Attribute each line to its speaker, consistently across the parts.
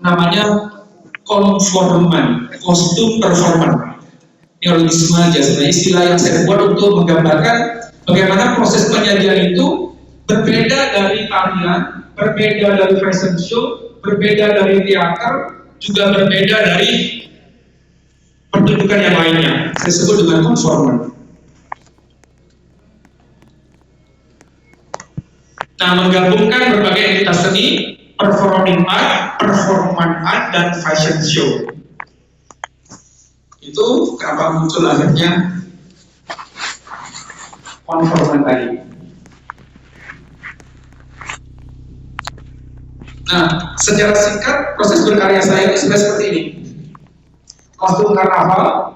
Speaker 1: namanya konforman, kostum performan. Neologisme aja sebenarnya istilah yang saya buat untuk menggambarkan bagaimana proses penyajian itu berbeda dari tarian, berbeda dari fashion show, berbeda dari teater, juga berbeda dari pertunjukan yang lainnya. Saya sebut dengan konforman. Nah, menggabungkan berbagai entitas seni, performing art, performance art, dan fashion show. Itu kenapa muncul akhirnya konforman tadi. Nah, secara singkat proses berkarya saya ini sudah seperti ini. Kostum karnaval,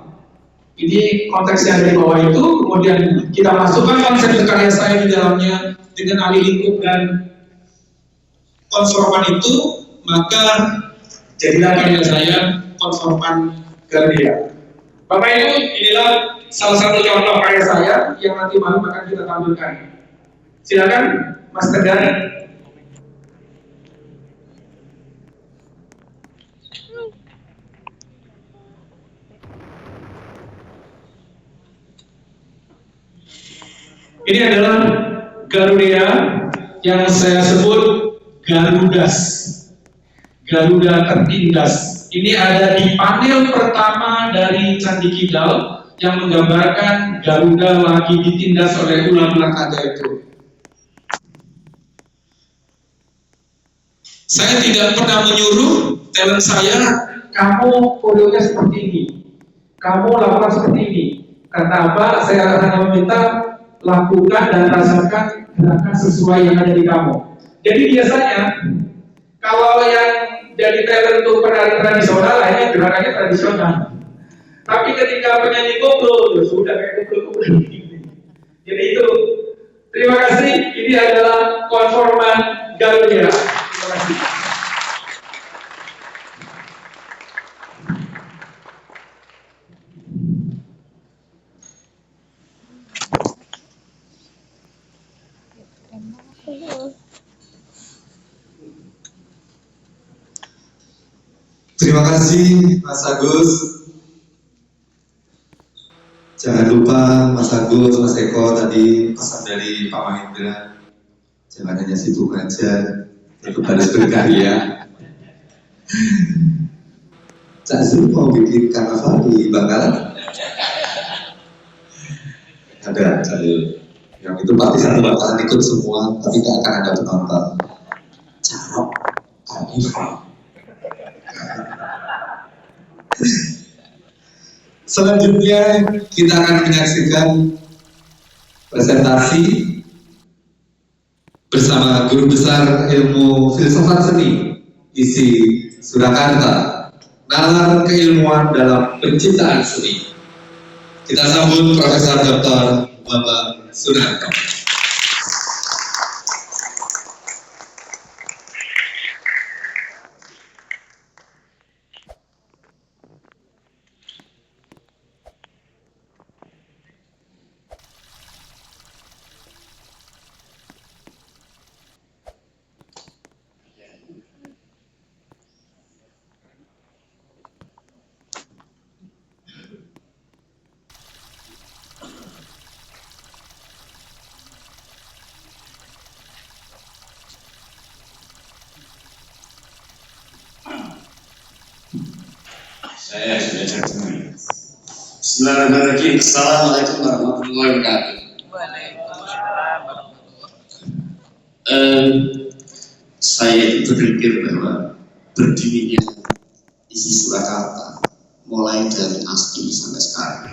Speaker 1: ini konteksnya dari bawah itu, kemudian kita masukkan konsep berkarya saya di dalamnya dengan alih lingkup dan konforman itu, maka jadilah karya saya konforman Garuda. Bapak Ibu, inilah salah satu contoh karya saya yang nanti malam akan kita tampilkan. Silakan, Mas Tegar. Ini adalah Garuda yang saya sebut Garudas, Garuda tertindas. Ini ada di panel pertama dari Candi Kidal yang menggambarkan Garuda lagi ditindas oleh ular-ular naga itu. Saya tidak pernah menyuruh talent saya, kamu koreonya seperti ini, kamu lakukan seperti ini. Karena apa? Saya hanya meminta lakukan dan rasakan gerakan sesuai yang ada di kamu. Jadi biasanya kalau yang jadi talent untuk penari tradisional, akhirnya gerakannya tradisional. Tapi ketika penyanyi koplo, ya sudah kayak koplo. Jadi itu. Terima kasih. Ini adalah konforman Garuda. Terima kasih.
Speaker 2: Terima kasih Mas Agus. Jangan lupa Mas Agus, Mas Eko tadi pesan dari Pak Mahendra. Jangan hanya sibuk aja, tetap harus berkarya. Cak Zul mau bikin karnaval di Bangkalan? Ada Cak Zul. Yang itu pasti satu bakalan ikut semua, tapi gak akan ada penonton. Carok, karnaval. Selanjutnya kita akan menyaksikan presentasi bersama Guru Besar Ilmu Filsafat Seni ISI Surakarta, nalar keilmuan dalam penciptaan seni. Kita sambut Profesor Dr. Bambang Sunarto.
Speaker 3: Saya sudah cari. Bismillahirrahmanirrahim. Assalamualaikum warahmatullahi wabarakatuh. Saya itu berpikir bahwa berdirinya ISI Surakarta mulai dari ASKI sampai sekarang,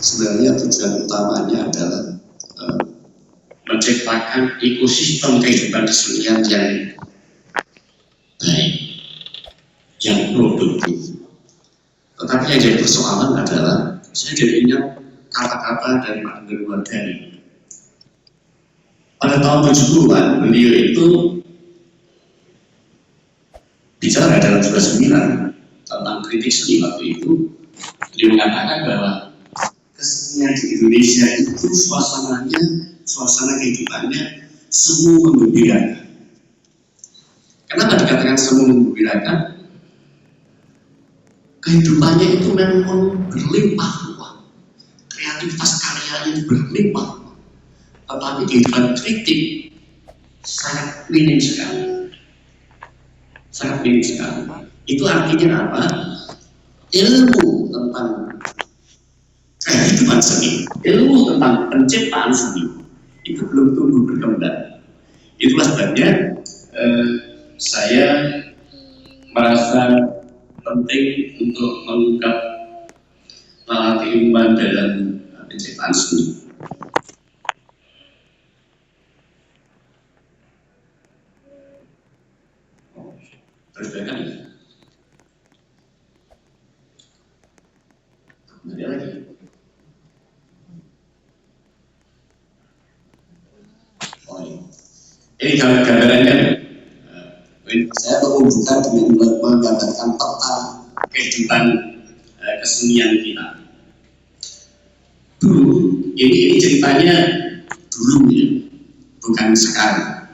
Speaker 3: sebenarnya tujuan utamanya adalah menciptakan ekosistem kehidupan kesenian yang baik, yang produktif. Tetapi yang jadi persoalan adalah, saya jadi ingat kata-kata dari Pak Gubernur Wardani. Pada tahun 70-an, beliau itu bicara dalam 29 tentang kritik seni waktu itu. Beliau mengatakan bahwa kesenian di Indonesia itu suasananya, suasana kehidupannya semu menggembirakan. Kenapa dikatakan semu menggembirakan? kehidupannya itu memang berlimpah ruah, kreativitas karyanya berlimpah, tetapi kehidupan kritik sangat minim sekali, sangat minim sekali. Itu artinya apa? Ilmu tentang kehidupan seni, ilmu tentang penciptaan seni itu belum tumbuh berkembang. Itulah sebabnya saya merasa penting untuk mengungkap keilmuan dalam penciptaan seni. Berbeda ya? Kemudian lagi. Oh iya. Ini gambarannya. Saya menunjukkan dengan menggambarkan peta kehidupan kesenian kita. Dulu, ini ceritanya dulu ya, bukan sekarang.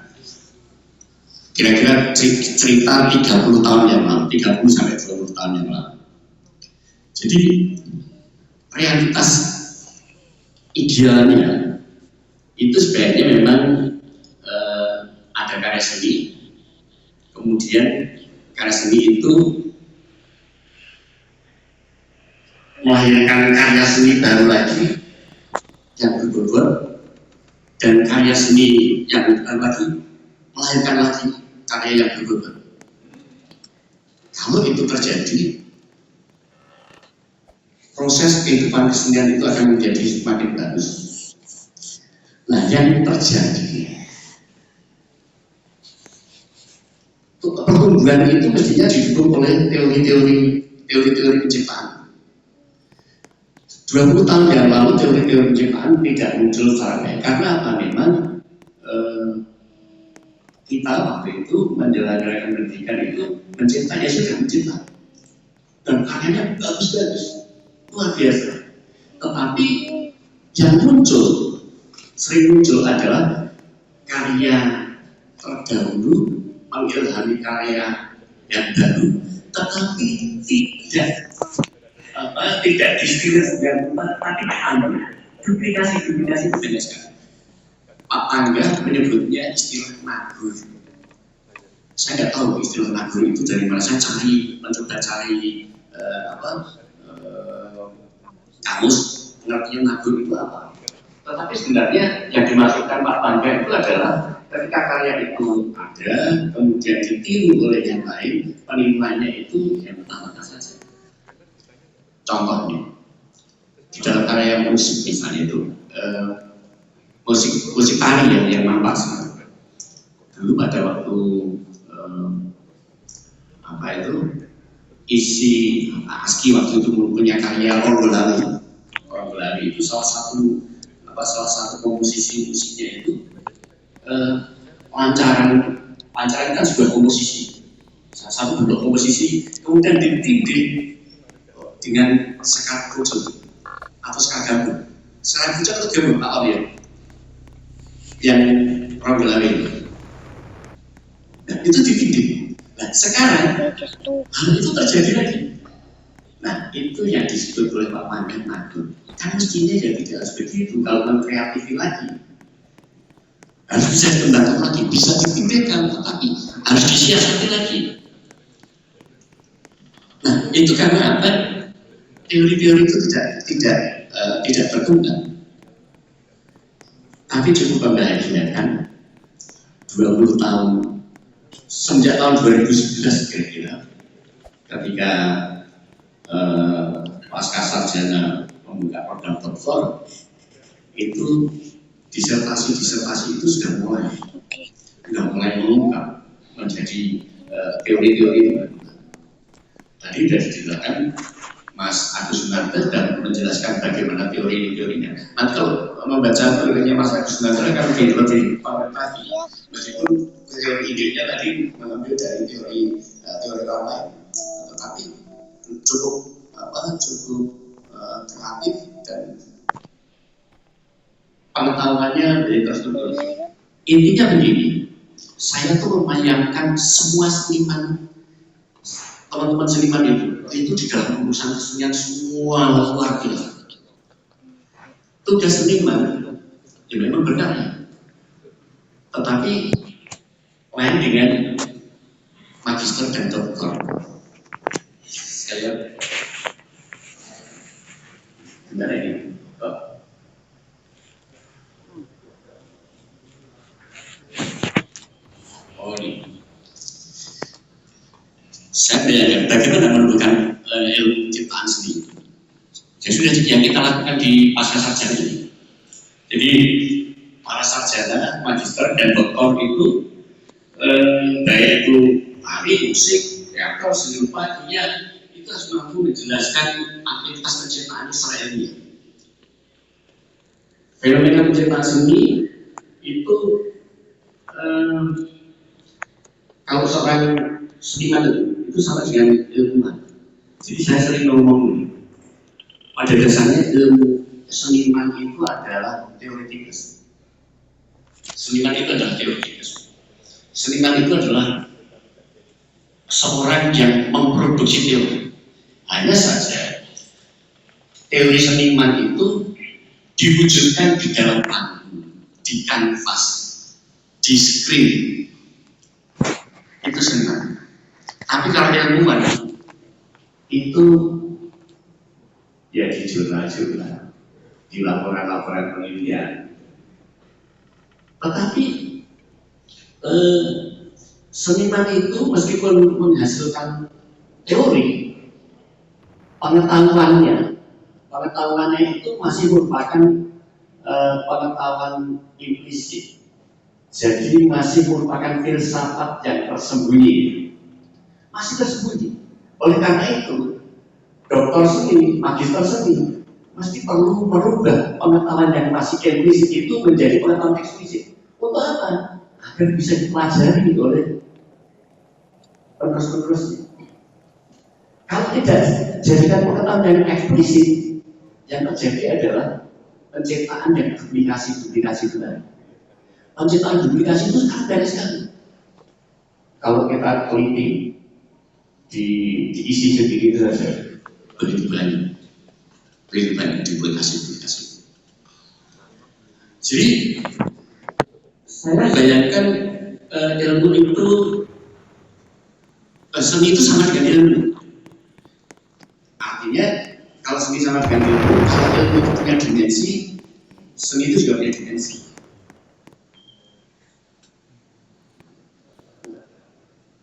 Speaker 3: Kira-kira cerita 30 tahun yang lalu, 30 sampai 20 tahun yang lalu. Jadi realitas idealnya itu sebenarnya memang ada karya seni. Kemudian karya seni itu melahirkan karya seni baru lagi yang berbobot, dan karya seni yang baru lagi melahirkan lagi karya yang berbobot. Kalau itu terjadi, proses kehidupan kesenian itu akan menjadi semakin bagus. Nah, yang terjadi pertumbuhan itu mestinya didukung oleh teori-teori penciptaan. 20 tahun yang lalu teori-teori penciptaan tidak muncul secara baik. Karena apa? Memang kita waktu itu menjalankan pendidikan itu menciptanya sudah mencipta dan karyanya bagus-bagus, luar biasa. Tetapi yang sering muncul adalah karya terdahulu mengilhami karya yang baru, tetapi tidak distilis dengan benar, tapi duplikasi itu banyak sekali. Pak Angga menyebutnya istilah nagur. Saya nggak tahu istilah nagur itu dari mana. Saya mencoba cari kamus pengertian nagur itu apa. Tetapi sebenarnya yang dimaksudkan Pak Angga itu adalah ketika karya itu ada, kemudian ditiru oleh yang lain, peniruannya itu yang pertama saja. Contohnya, di dalam karya musik misalnya itu, musik tari yang mampas. Dulu pada waktu isi ASCII waktu itu punya karya Ronggolali itu salah satu komposisi musiknya itu lancaran kan sebuah komposisi, salah satu bentuk komposisi, kemudian ditindih dengan sekat pucuk atau sekat gambut. Sekat pucuk atau gambut apa ya? Yang Ronggolali. Nah, itu ditindih. Nah, sekarang hal itu terjadi lagi. Nah, itu yang disebut oleh Pak Mandan Nadur. Kan mestinya ya tidak seperti itu. Kalau kreatif lagi, harus bisa dikembangkan lagi, bisa dipikirkan, tetapi harus disiasati lagi. Nah, itu karena apa? Teori-teori itu tidak berkembang. Tapi cukup membahagiakan 20 tahun sejak tahun 2011 kira-kira, ketika pasca sarjana membuka program Top 4 itu disertasi itu sudah mulai mengungkap menjadi teori-teori itu. Tadi sudah dijelaskan Mas Agus Sunarta dan menjelaskan bagaimana teorinya. Nanti kalau membaca teorinya Mas Agus Sunarta akan lebih paham lagi. Meskipun teori idenya tadi mengambil dari teori orang lain, tetapi cukup kreatif dan pengetahuannya dari terstruktur. Intinya begini, saya tuh membayangkan semua seniman teman-teman seniman itu di dalam urusan kesenian semua luar biasa. Tugas seniman ya memang berkarya, tetapi lain dengan magister dan doktor. Saya gimana ini? Oh ini. Saya belajar bagaimana menentukan ilmu ciptaan seni. Ya sudah yang kita lakukan di pasca sarjana ini. Jadi para sarjana, magister dan doktor itu baik itu tari, musik, teater, seni rupa, itu harus mampu menjelaskan aktivitas penciptaan secara ilmiah. Fenomena penciptaan seni itu kalau seorang seniman itu sama dengan ilmuwan. Jadi saya sering ngomong pada dasarnya ilmu seniman itu adalah teoretikus. Seniman itu adalah teoretikus. Seniman itu adalah seorang yang memproduksi teori. Hanya saja teori seniman itu diwujudkan di dalam panggung, di kanvas, di screen. Itu seniman. Tapi kalau ilmuwan itu ya di jurnal-jurnal, di laporan-laporan penelitian. Tetapi seniman itu meskipun menghasilkan teori, pengetahuannya itu masih merupakan pengetahuan implisit. Jadi masih merupakan filsafat yang tersembunyi, masih tersembunyi. Oleh karena itu, doktor seni, magister seni mesti perlu merubah pengetahuan yang masih implisit itu menjadi pengetahuan eksplisit. Untuk apa? Agar bisa dipelajari oleh penerus-penerusnya. Kalau tidak jadikan pengetahuan yang eksplisit, yang terjadi adalah penciptaan dan duplikasi benar. Penciptaan duplikasi itu sangat banyak sekali. Kalau kita teliti diisi sendiri itu saja begitu banyak duplikasi. Jadi saya bayangkan ilmu itu seni itu sama dengan ilmu. Artinya kalau seni sama dengan ilmu, kalau ilmu itu punya dimensi, seni itu juga punya dimensi.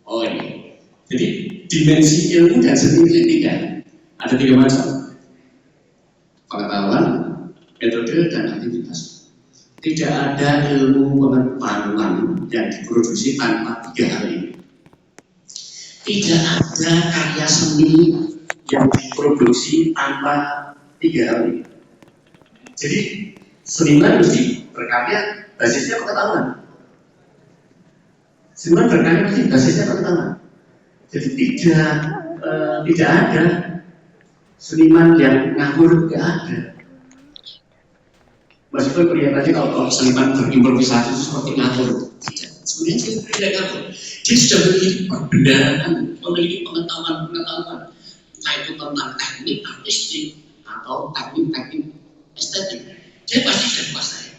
Speaker 3: Oh ini. Jadi dimensi ilmu dan seni itu tiga. Ada tiga macam. Pengetahuan, metode, dan aktivitas. Tidak ada ilmu pengetahuan yang diproduksi tanpa tiga hal ini. Tidak ada karya seni yang diproduksi tanpa tiga hal ini. Jadi seniman mesti berkarya basisnya pengetahuan. Seniman berkarya mesti basisnya pengetahuan. Jadi tidak ada seniman yang ngawur, tidak ada. Meskipun kelihatannya kalau seniman berimprovisasi itu seperti ngawur, tidak. Sebenarnya tidak ngawur. Dia sudah memiliki perbendaharaan, memiliki pengetahuan, entah itu tentang teknik artistik atau teknik estetik. Dia pasti sudah kuasai.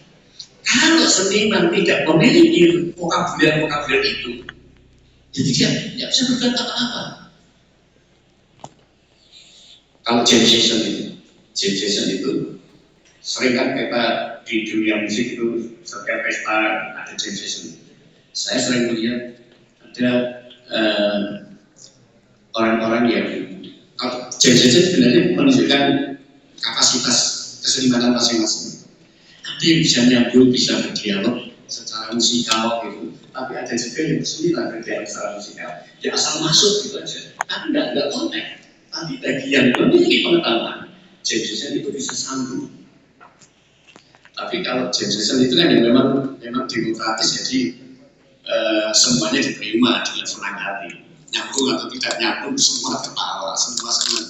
Speaker 3: Kalau seniman tidak memiliki vokabuler itu, jadi dia tidak bisa berbuat apa-apa. Kalau jam session itu sering kan kita di dunia musik itu setiap pesta ada jam session. Saya sering melihat ada orang-orang yang kalau jam session sebenarnya menunjukkan kapasitas kesenimanan masing-masing. Ada yang bisa nyambung, bisa berdialog secara musikal gitu. Tapi ada juga yang kesulitan berdialog secara musikal. Ya asal masuk gitu aja. Kan nggak kontak. Tapi bagi yang memiliki pengetahuan, jam session itu bisa sambung. Tapi kalau jam session itu kan yang memang demokratis, jadi semuanya diterima dengan senang hati. Nyambung atau tidak nyambung, semua ketawa, semua senang.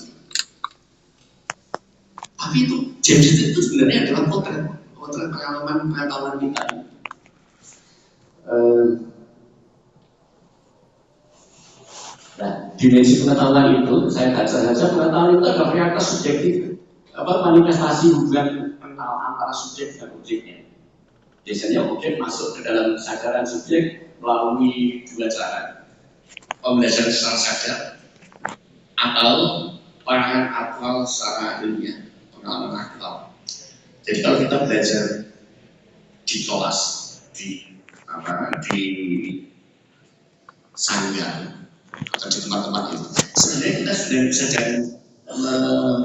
Speaker 3: Tapi itu jam session itu sebenarnya adalah potret pengalaman kita. Nah, dimensi pengetahuan itu, saya baca saja pengetahuan itu adalah realitas subjektif, manifestasi hubungan mental antara subjek dan objeknya. Biasanya objek masuk ke dalam kesadaran subjek melalui dua cara, pembelajaran secara sadar atau pengalaman aktual secara ilmiah, pengalaman aktual. Jadi kalau kita belajar di kelas, di sanggar atau di tempat-tempat itu, sebenarnya kita sudah bisa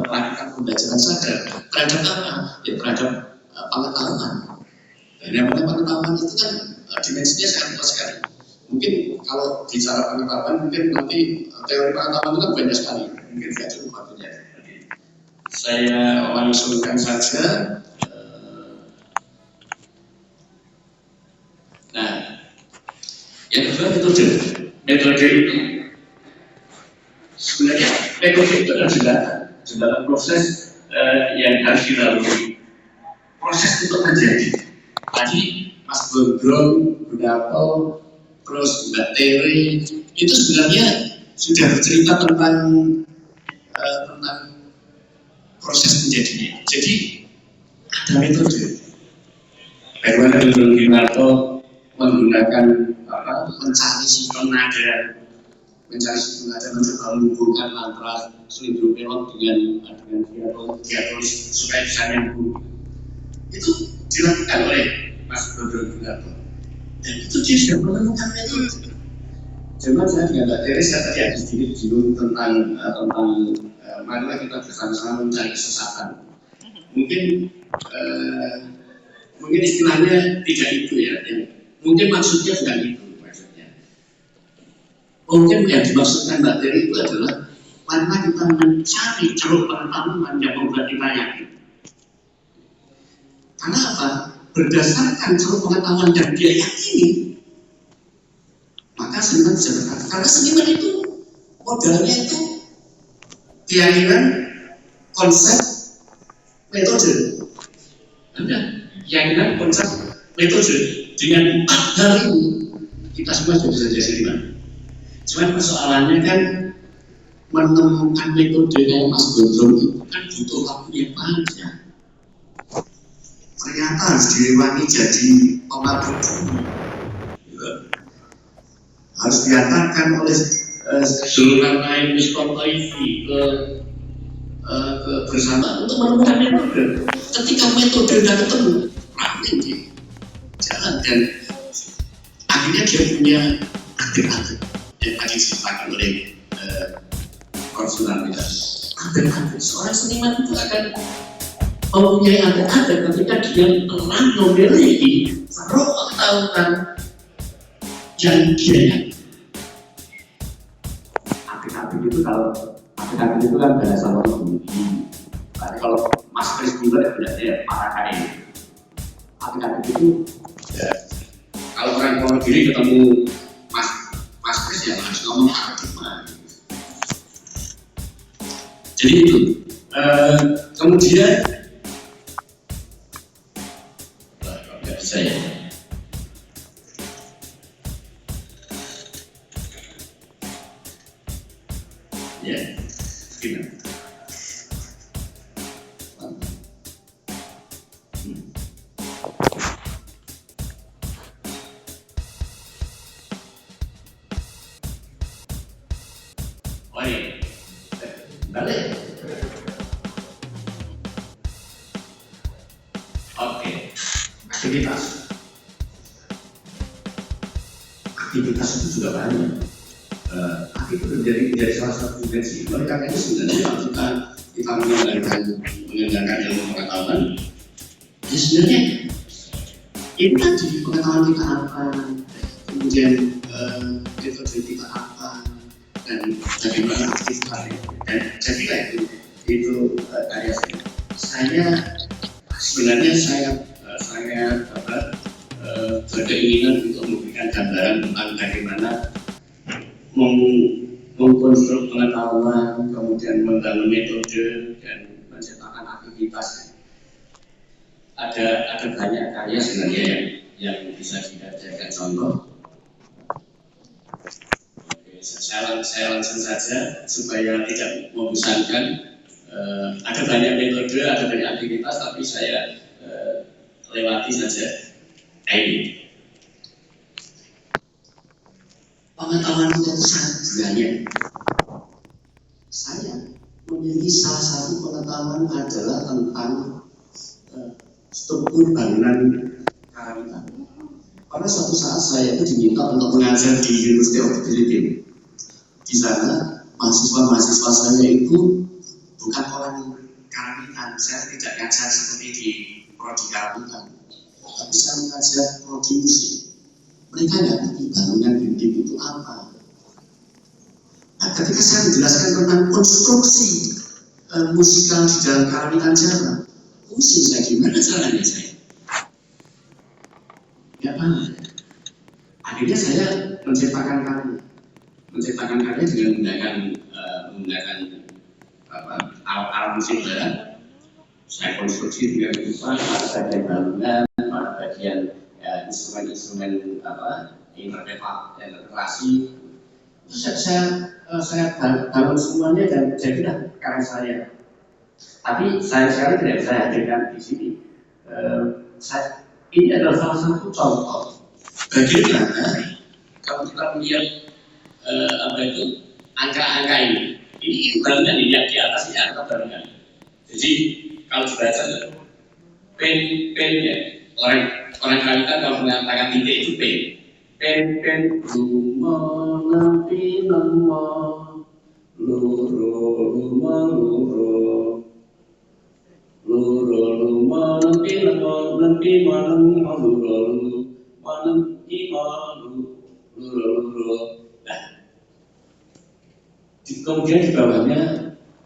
Speaker 3: melakukan pembelajaran sadar terhadap apa? Ya terhadap pengetahuan. Dan yang pengetahuan itu kan dimensinya sangat luas sekali. Mungkin kalau bicara pengetahuan, mungkin nanti teori pengetahuan itu kan banyak sekali. Mungkin tidak cukup waktunya. Jadi saya langsungkan saja. Nah, yang kedua metode. Metode itu sebenarnya metode itu adalah jembatan proses yang harus dilalui. Proses untuk menjadi. Tadi Mas Gondrong, Bung Apel, terus Mbak Terry itu sebenarnya sudah bercerita tentang proses menjadinya. Jadi ada metode. Bagaimana Bung Ginarto menggunakan mencari sinkron nada, mencoba menghubungkan antara selindro melon dengan diatonis supaya bisa nyambung. Itu dilakukan oleh Mas Gondrong Ginarto. Dan itu dia sudah menemukan metode. Cuma saya dengan Mbak Terry saya tadi ada sedikit bingung tentang mana kita bersama-sama mencari kesesatan. Mungkin istilahnya tidak itu ya. Mungkin maksudnya bukan itu maksudnya. Mungkin yang dimaksudkan Mbak Terry itu adalah mana kita mencari ceruk pengetahuan yang membuat kita yakin. Karena apa? Berdasarkan ceruk pengetahuan yang dia yakini, maka seniman bisa berkata. Karena seniman itu modalnya itu keyakinan, konsep, metode. Ada keyakinan, konsep, metode. Dengan 4 hal ini kita semua sudah bisa jadi seniman. Cuma persoalannya kan menemukan metode kayak Mas Gondrong itu kan butuh waktu yang panjang. Ternyata harus direwangi jadi pemabuk bumi. Harus diantarkan oleh seluruh lain Miskontoivi ke bersama untuk menemukan metode. Ketika metode sudah ketemu, praktik dia jalan dan akhirnya dia punya adik-adik yang tadi disebutkan oleh konsulan kita. Adik-adik seorang seniman itu akan mempunyai adik-adik ketika dia telah memiliki pengetahuan yang dia yakin. Adik-adik itu adik-adik itu kan bahasa orang budi. Kalau Mas Kris Buller berarti para kaya. Adik-adik itu ya, kalau orang Wonogiri ketemu Mas Kris ya harus ngomong paradigma. Jadi itu kemudian nggak bisa ya. Ya, gimana? Oh iya, balik. Oke, aktivitas itu juga banyak. Itu menjadi salah satu dimensi. Oleh karena itu sebenarnya kita menggunakan ilmu pengetahuan, ya sebenarnya itu tadi pengetahuan kita apa, kemudian metode kita apa, dan bagaimana aktivitasnya. Dan jadilah itu karya saya. Sebenarnya saya berkeinginan untuk memberikan gambaran tentang bagaimana mengkonstruk pengetahuan, kemudian membangun metode dan menciptakan aktivitas. Ada banyak karya sebenarnya yang bisa kita jadikan contoh. Oke, saya langsung saja supaya tidak membosankan. Ada banyak metode, ada banyak aktivitas, tapi saya lewati saja. Ini pengetahuan yang sangat banyak. Saya memiliki salah satu pengetahuan adalah tentang struktur bangunan karawitan. Pada suatu saat saya itu diminta untuk mengajar di University of the Philippines. Di sana mahasiswa-mahasiswa saya itu bukan orang karawitan. Saya tidak ngajar seperti di prodi karawitan, tapi saya mengajar prodi musik. Mereka nggak ngerti bangunan dinding itu apa. Nah, ketika saya menjelaskan tentang konstruksi musikal di dalam karawitan Jawa, pusing saya, gimana caranya saya? Ya paham. Akhirnya saya menciptakan karya dengan menggunakan alat musik barat. Saya konstruksi dengan rupa pada bagian bangunan, pada bagian instrumen interpretasi. Saya bangun semuanya dan jadilah karya saya. Tapi saya sekali tidak bisa hadirkan di sini. Ini adalah salah satu contoh bagaimana kalau kita melihat angka-angka ini. Ini bangunan ini yang di atas ini angka bangunan. Jadi kalau dibaca pen-nya orang karawitan kalau mengatakan titik itu pen rumah nanti nama rumah nanti malam nah, kemudian di bawahnya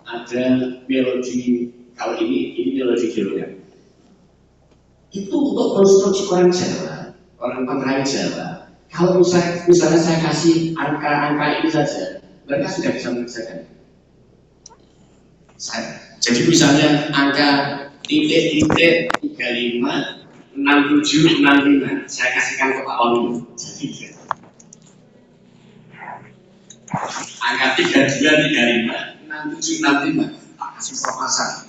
Speaker 3: ada melodi. Kalau ini melodi gelonya. Itu untuk konstruksi orang Jawa, orang pengrajin Jawa. Kalau misalnya saya kasih angka-angka ini saja, mereka sudah bisa mengerjakan. Jadi misalnya angka titik 35, 67, 65, saya kasihkan ke Pak Oni. Jadi angka 32, 35, 67, 65, tak kasih proposal.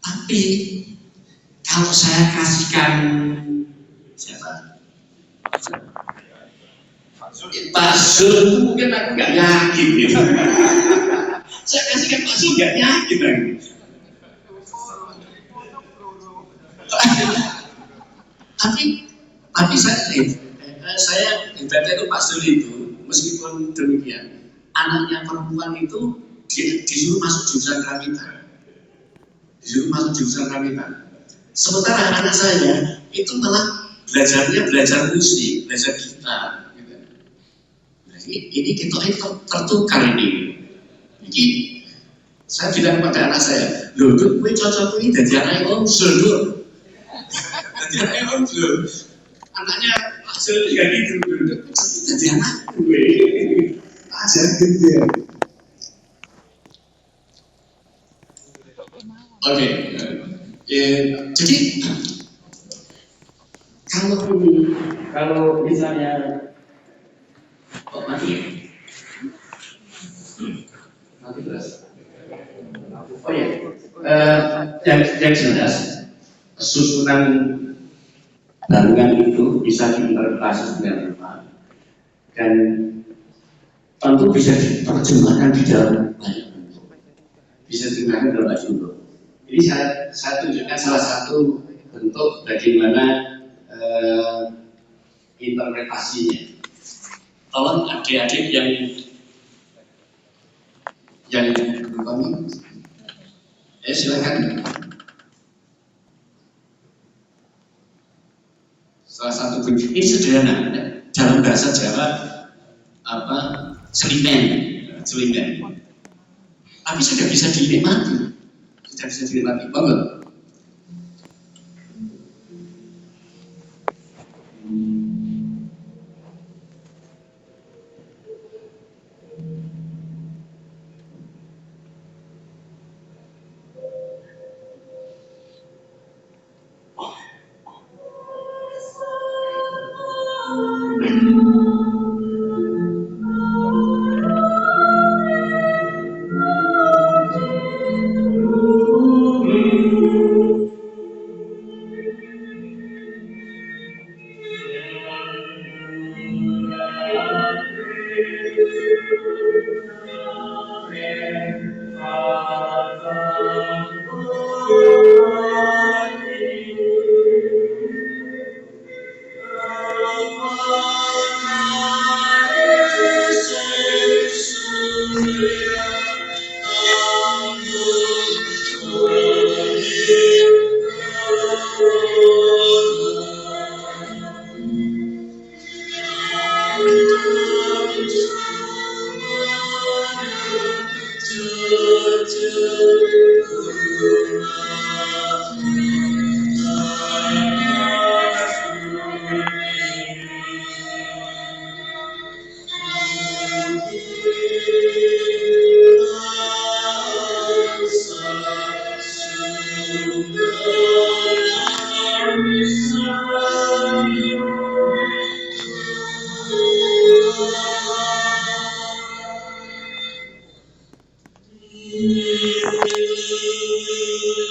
Speaker 3: Tapi kalau saya kasihkan siapa? Pak Zul itu mungkin aku nggak yakin gitu. Saya kasihkan Pak Zul nggak yakin lagi. tapi saya hebatnya itu Pak Zul itu meskipun demikian anaknya perempuan itu disuruh masuk jurusan karawitan. Sementara anak saya itu malah belajar musik, belajar gitar. Gitu. Nah, ini kita tertukar ini. Jadi saya bilang pada anak saya, loh, gue cocok ini jadi anak Om Zul. Jadi anak Om Zul. Anaknya Pak Zul juga gitu, jadi anak gue. Ajar gitu ya. Oke, jadi kalau misalnya mati terus. Oh ya, yang jelas susunan bangunan itu bisa diinterpretasi dengan benar dan tentu bisa diterjemahkan di dalam banyak bentuk. Bisa diterjemahkan dalam banyak bentuk. Jadi saya tunjukkan salah satu bentuk bagaimana interpretasinya. Tolong adik-adik yang berkami, silakan. Salah satu bentuk ini sederhana dalam bahasa Jawa selimen. Tapi sudah bisa dinikmati. Bangun.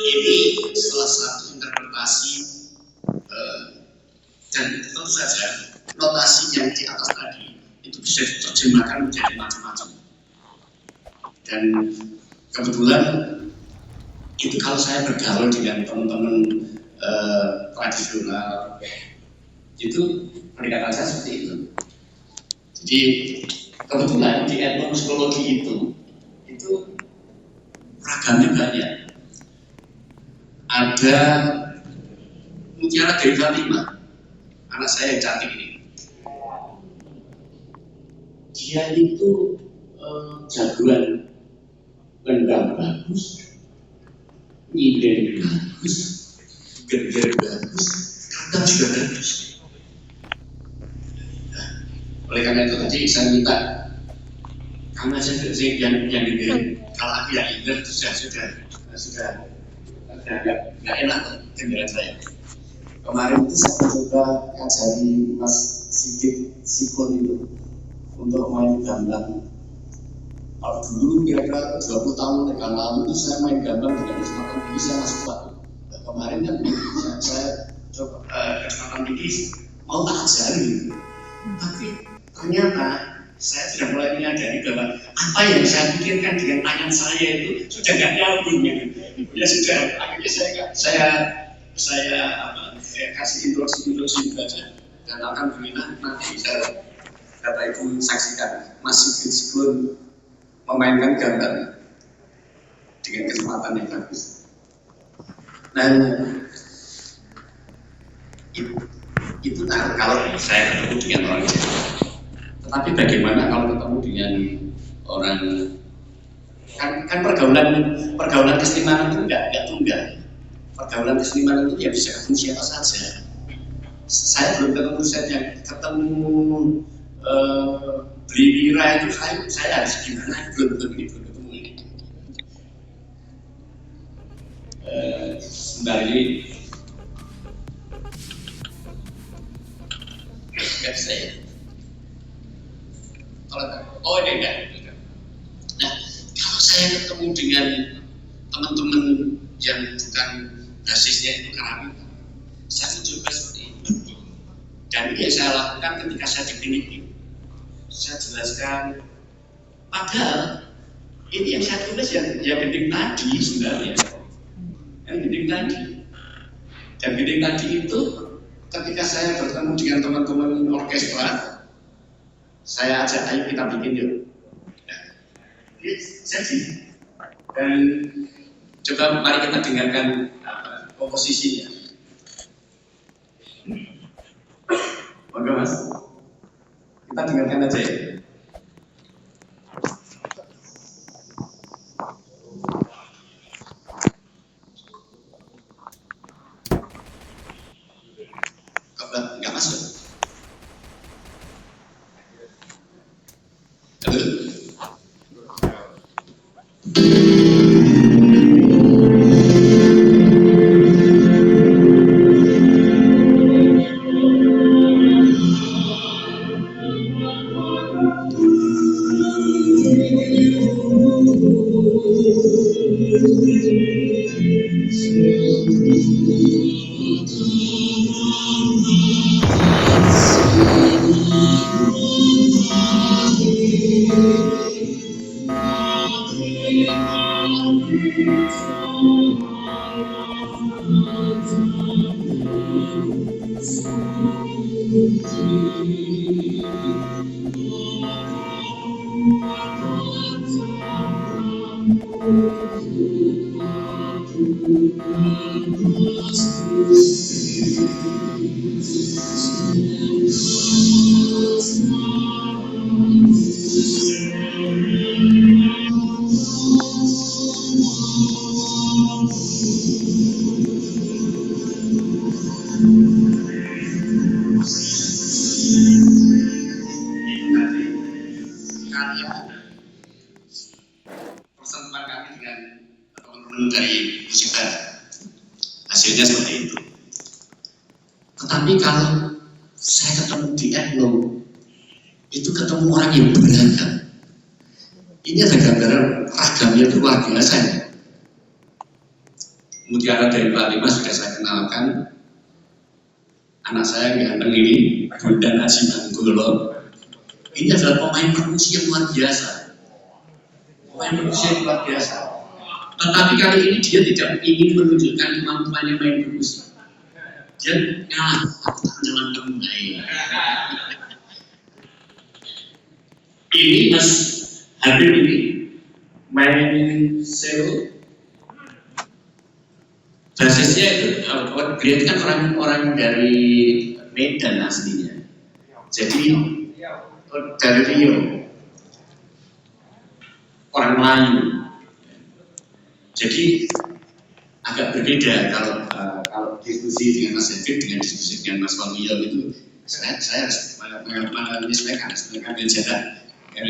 Speaker 3: Ini salah satu interpretasi dan tentu saja notasi yang di atas tadi itu bisa diterjemahkan menjadi macam-macam. Dan kebetulan itu kalau saya bergaul dengan teman-teman tradisional itu pendekatan saya seperti itu. Jadi kebetulan di etnomusikologi itu ragamnya banyak. Ada Mutiara Dewi Fatimah, anak saya yang cantik ini. Dia itu jagoan nendang bagus, nyindir bagus, gender bagus, kata juga bagus. Nah, oleh karena itu tadi saya minta, karena saya yang gender, kalau aku yang gender sudah nggak enak dengaran saya. Kemarin itu saya coba ngajari Mas Sigit Sikon itu untuk main gambang. Kalau dulu kira-kira 20 tahun yang lalu itu saya main gambang dengan kesempatan tinggi saya masuk waktu. Nah, kemarin kan saya coba kesempatan tinggi mau tak ajari, tapi ternyata saya sudah mulai menyadari bahwa apa yang saya pikirkan dengan tangan saya itu sudah nggak nyambung gitu. Ya sudah, akhirnya saya kasih introduksi saja, dan alhamdulillah nanti bisa Bapak Ibu saksikan Mas Sigit Sikon memainkan gambar dengan kesempatan yang bagus. Dan itu kalau saya ketemu dengan orang Jawa. Tetapi bagaimana kalau ketemu dengan orang kan pergaulan kesenimanan itu enggak tunggal. Pergaulan kesenimanan itu ya bisa ketemu siapa saja. Saya belum ketemu ketemu Beli Wira itu saya harus gimana belum ketemu ini. Sebentar ini nggak bisa ya. Oh ini enggak. Nah, kalau saya ketemu dengan teman-teman yang bukan basisnya itu karawitan, saya mencoba seperti itu. Dan ini yang saya lakukan ketika saya di Filipina. Saya jelaskan, padahal ini yang saya tulis yang gending tadi sebenarnya, yang gending tadi. Dan gending tadi itu ketika saya bertemu dengan teman-teman orkestra, saya ajak ayo kita bikin yuk. Jadi, dan coba mari kita dengarkan komposisinya. Monggo Mas, kita dengarkan aja ya. Enggak masuk. dari musibah. Hasilnya seperti itu. Tetapi kalau saya ketemu di Etno, itu ketemu orang yang beragam. Ini ada gambaran ragamnya itu luar biasa ya. Mutiara dari Palima sudah saya kenalkan. Anak saya yang ganteng ini, Bondan Haji Manggolo. Ini adalah pemain perkusi yang luar biasa. Pemain perkusi yang luar biasa. Tetapi kali ini dia tidak ingin menunjukkan kemampuannya main perkusi. Dia ngalah, aku tak jalan baik. Ini Mas Habib ini main selo. Basisnya itu, beliau kan orang dari Medan aslinya. Jadi dari Rio, orang Melayu. Jadi agak berbeda kalau diskusi dengan Mas Habib dengan diskusi dengan Mas Waluyo itu saya harus menyesuaikan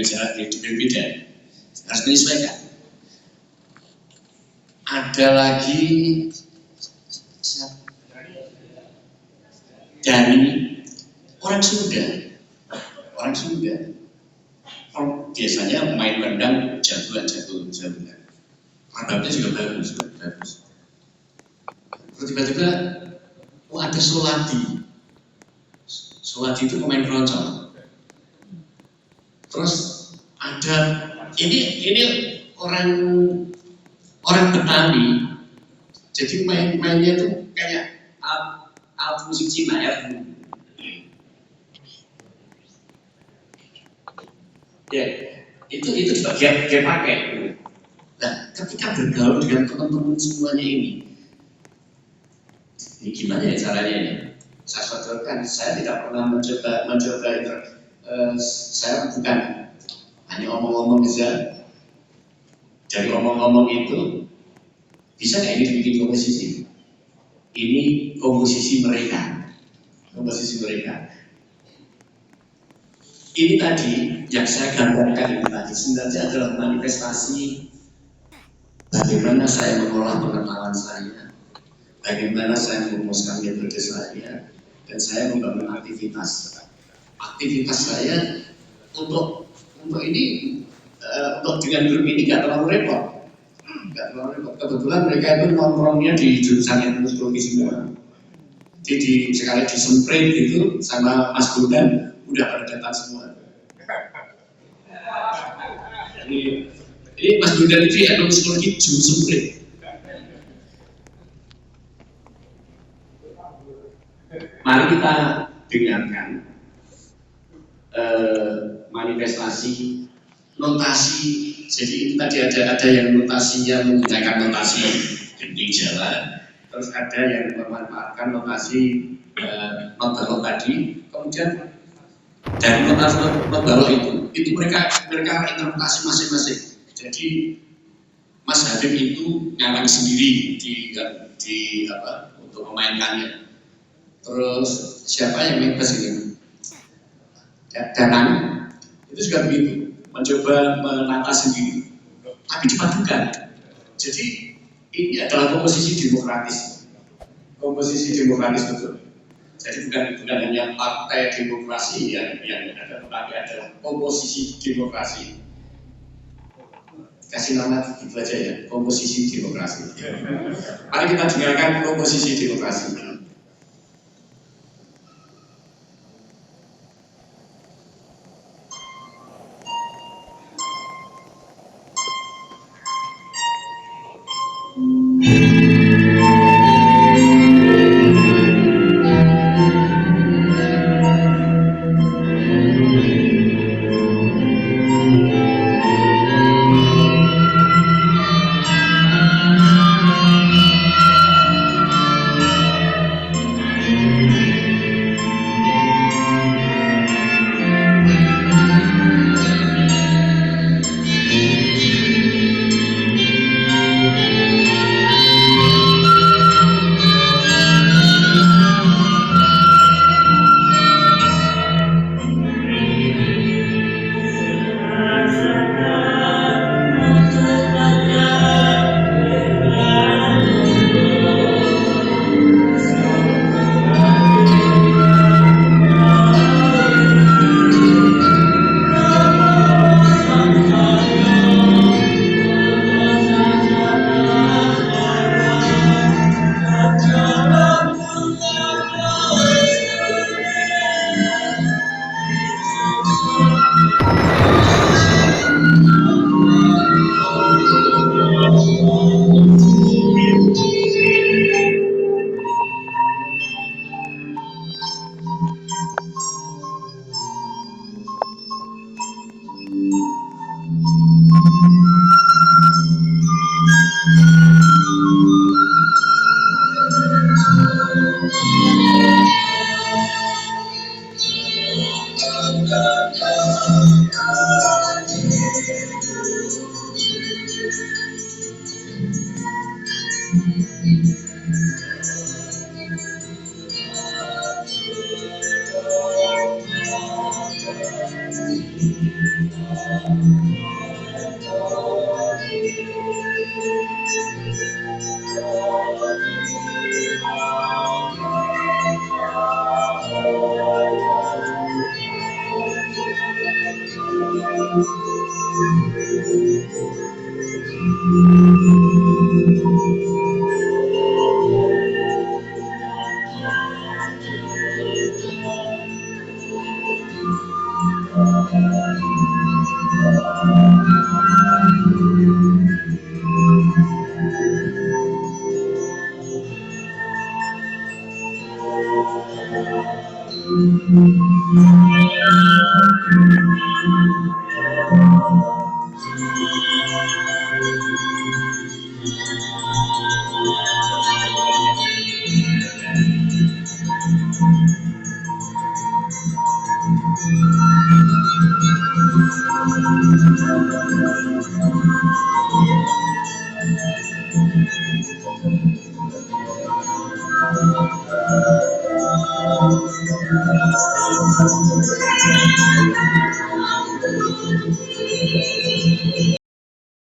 Speaker 3: jarak itu berbeda, harus menyesuaikan. Ada lagi dari orang Sunda. Biasanya main rendang jagoan. Adabnya juga bagus. Terus tiba-tiba, ada Solati. Solati itu pemain keroncong. Terus ada ini orang Betawi. Jadi mainnya itu kayak alat musik Cina ya. Ya, itu juga dia pakai. Nah, ketika bergaul dengan teman-teman semuanya ini gimana ya caranya ini? Saya sodorkan, saya tidak pernah mencoba itu. Saya bukan hanya omong-omong saja. Dari omong-omong itu bisa nggak ini dibikin komposisi? Ini komposisi mereka. Ini tadi yang saya gambarkan ini tadi sebenarnya adalah manifestasi bagaimana saya mengolah pengenalan saya, bagaimana saya merumuskan metode saya, dan saya membangun aktivitas saya untuk ini untuk dengan grup ini nggak terlalu repot. Kebetulan mereka itu nongkrongnya di jurusan ilmu psikologi semua. Jadi sekali disemprit gitu sama Mas Bondan udah pada datang semua. Ini Mas Bondan itu ilmu psikologi juru semprit. Mari kita dengarkan manifestasi notasi. Jadi itu tadi ada yang notasinya menggunakan notasi genting jalan, terus ada yang memanfaatkan notasi not balok tadi. Kemudian dari notasi not balok itu mereka interpretasi masing-masing. Jadi Mas Habib itu ngarang sendiri untuk memainkannya. Terus siapa yang main bass ini? Danang itu juga begitu, mencoba menata sendiri, tapi dipadukan. Jadi ini adalah komposisi demokratis betul. Jadi bukan hanya partai demokrasi yang ada, tetapi adalah komposisi demokrasi. Kasih nama itu aja ya, komposisi demokrasi. Mari kita dengarkan komposisi demokrasi.